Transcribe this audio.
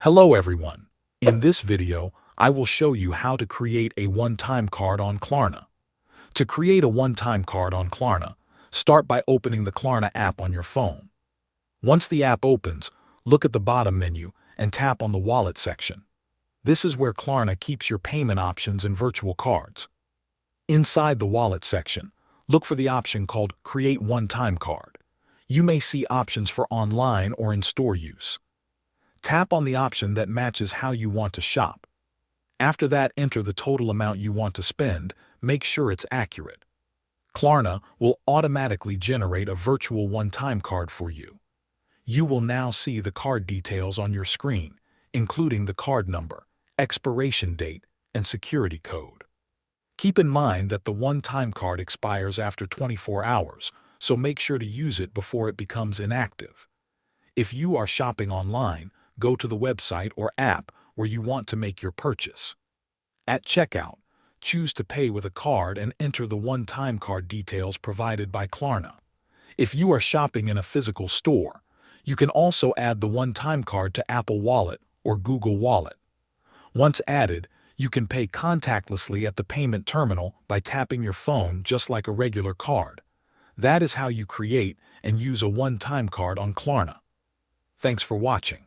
Hello everyone. In this video, I will show you how to create a one-time card on Klarna. To create a one-time card on Klarna, start by opening the Klarna app on your phone. Once the app opens, look at the bottom menu and tap on the Wallet section. This is where Klarna keeps your payment options and virtual cards. Inside the Wallet section, look for the option called Create One-Time Card. You may see options for online or in-store use. Tap on the option that matches how you want to shop. After that, enter the total amount you want to spend. Make sure it's accurate. Klarna will automatically generate a virtual one-time card for you. You will now see the card details on your screen, including the card number, expiration date, and security code. Keep in mind that the one-time card expires after 24 hours, so make sure to use it before it becomes inactive. If you are shopping online, go to the website or app where you want to make your purchase. At checkout, choose to pay with a card and enter the one-time card details provided by Klarna. If you are shopping in a physical store, you can also add the one-time card to Apple Wallet or Google Wallet. Once added, you can pay contactlessly at the payment terminal by tapping your phone just like a regular card. That is how you create and use a one-time card on Klarna. Thanks for watching.